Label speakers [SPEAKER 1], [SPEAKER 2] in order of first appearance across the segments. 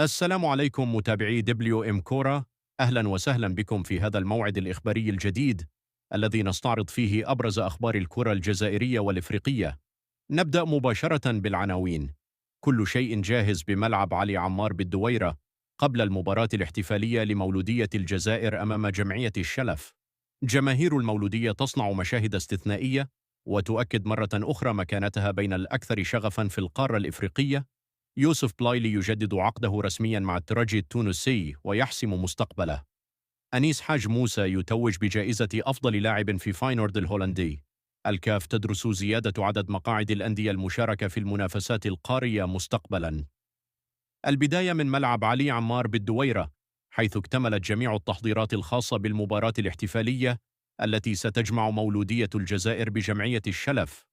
[SPEAKER 1] السلام عليكم متابعي دبليو ام كورة. أهلا وسهلا بكم في هذا الموعد الإخباري الجديد الذي نستعرض فيه أبرز أخبار الكرة الجزائرية والإفريقية. نبدأ مباشرة بالعناوين. كل شيء جاهز بملعب علي عمار بالدويرة قبل المباراة الاحتفالية لمولودية الجزائر أمام جمعية الشلف. جماهير المولودية تصنع مشاهد استثنائية وتؤكد مرة أخرى مكانتها بين الأكثر شغفا في القارة الإفريقية. يوسف بلايلي يجدد عقده رسميا مع الترجي التونسي ويحسم مستقبله. أنيس حاج موسى يتوج بجائزة أفضل لاعب في فاينورد الهولندي. الكاف تدرس زيادة عدد مقاعد الأندية المشاركة في المنافسات القارية مستقبلا. البداية من ملعب علي عمار بالدويرة، حيث اكتملت جميع التحضيرات الخاصة بالمباراة الاحتفالية التي ستجمع مولودية الجزائر بجمعية الشلف.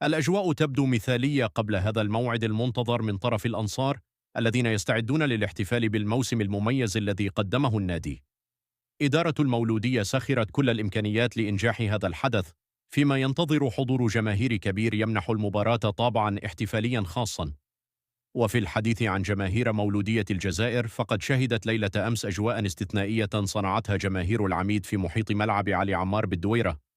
[SPEAKER 1] الأجواء تبدو مثالية قبل هذا الموعد المنتظر من طرف الأنصار الذين يستعدون للاحتفال بالموسم المميز الذي قدمه النادي. إدارة المولودية سخرت كل الإمكانيات لإنجاح هذا الحدث، فيما ينتظر حضور جماهير كبير يمنح المباراة طابعا احتفاليا خاصا. وفي الحديث عن جماهير مولودية الجزائر، فقد شهدت ليلة أمس أجواء استثنائية صنعتها جماهير العميد في محيط ملعب علي عمار بالدويرة.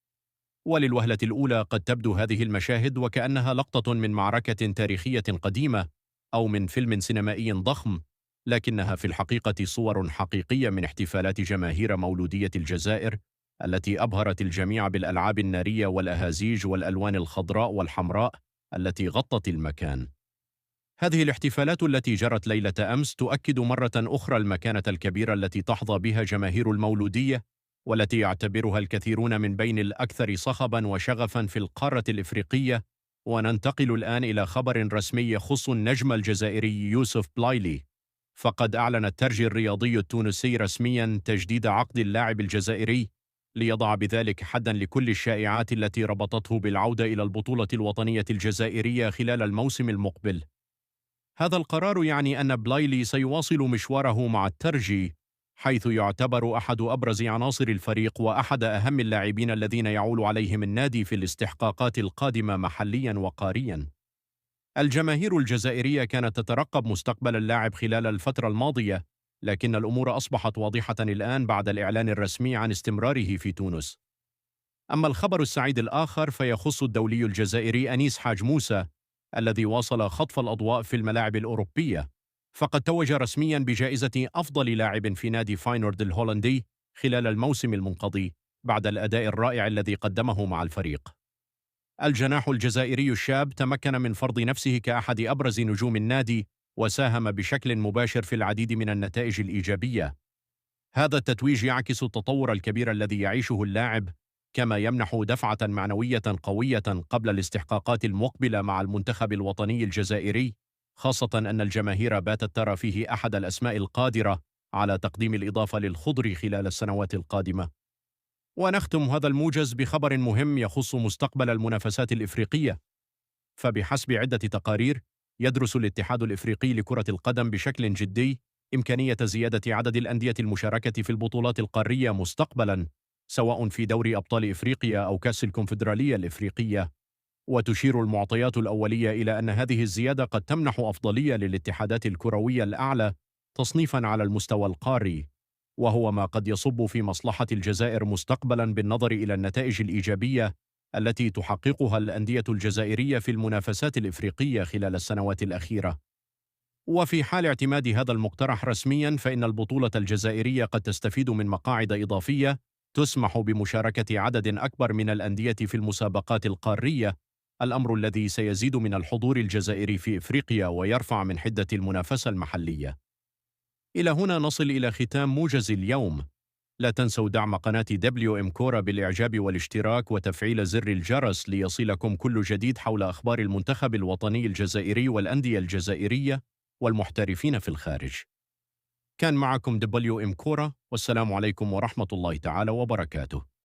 [SPEAKER 1] وللوهلة الأولى قد تبدو هذه المشاهد وكأنها لقطة من معركة تاريخية قديمة أو من فيلم سينمائي ضخم، لكنها في الحقيقة صور حقيقية من احتفالات جماهير مولودية الجزائر التي أبهرت الجميع بالألعاب النارية والأهازيج والألوان الخضراء والحمراء التي غطت المكان. هذه الاحتفالات التي جرت ليلة أمس تؤكد مرة أخرى المكانة الكبيرة التي تحظى بها جماهير المولودية، والتي يعتبرها الكثيرون من بين الأكثر صخبا وشغفا في القارة الإفريقية. وننتقل الآن إلى خبر رسمي يخص النجم الجزائري يوسف بلايلي. فقد أعلن الترجي الرياضي التونسي رسميا تجديد عقد اللاعب الجزائري، ليضع بذلك حدا لكل الشائعات التي ربطته بالعودة إلى البطولة الوطنية الجزائرية خلال الموسم المقبل. هذا القرار يعني أن بلايلي سيواصل مشواره مع الترجي، حيث يعتبر أحد أبرز عناصر الفريق وأحد أهم اللاعبين الذين يعول عليهم النادي في الاستحقاقات القادمة محليا وقاريا. الجماهير الجزائرية كانت تترقب مستقبل اللاعب خلال الفترة الماضية، لكن الأمور أصبحت واضحة الآن بعد الإعلان الرسمي عن استمراره في تونس. أما الخبر السعيد الآخر فيخص الدولي الجزائري أنيس حاج موسى، الذي واصل خطف الأضواء في الملاعب الأوروبية. فقد توج رسميا بجائزة أفضل لاعب في نادي فاينورد الهولندي خلال الموسم المنقضي بعد الأداء الرائع الذي قدمه مع الفريق. الجناح الجزائري الشاب تمكن من فرض نفسه كأحد أبرز نجوم النادي، وساهم بشكل مباشر في العديد من النتائج الإيجابية. هذا التتويج يعكس التطور الكبير الذي يعيشه اللاعب، كما يمنح دفعة معنوية قوية قبل الاستحقاقات المقبلة مع المنتخب الوطني الجزائري، خاصة أن الجماهير باتت ترى فيه أحد الأسماء القادرة على تقديم الإضافة للخضر خلال السنوات القادمة. ونختم هذا الموجز بخبر مهم يخص مستقبل المنافسات الإفريقية. فبحسب عدة تقارير، يدرس الاتحاد الإفريقي لكرة القدم بشكل جدي إمكانية زيادة عدد الأندية المشاركة في البطولات القارية مستقبلا، سواء في دوري أبطال إفريقيا أو كأس الكونفدرالية الإفريقية. وتشير المعطيات الأولية إلى أن هذه الزيادة قد تمنح أفضلية للاتحادات الكروية الأعلى تصنيفا على المستوى القاري، وهو ما قد يصب في مصلحة الجزائر مستقبلا بالنظر إلى النتائج الإيجابية التي تحققها الأندية الجزائرية في المنافسات الإفريقية خلال السنوات الأخيرة. وفي حال اعتماد هذا المقترح رسميا، فإن البطولة الجزائرية قد تستفيد من مقاعد إضافية تسمح بمشاركة عدد أكبر من الأندية في المسابقات القارية، الأمر الذي سيزيد من الحضور الجزائري في إفريقيا ويرفع من حدة المنافسة المحلية. إلى هنا نصل إلى ختام موجز اليوم. لا تنسوا دعم قناة دبليو ام كورة بالإعجاب والاشتراك وتفعيل زر الجرس ليصلكم كل جديد حول أخبار المنتخب الوطني الجزائري والأندية الجزائرية والمحترفين في الخارج. كان معكم دبليو ام كورة، والسلام عليكم ورحمة الله تعالى وبركاته.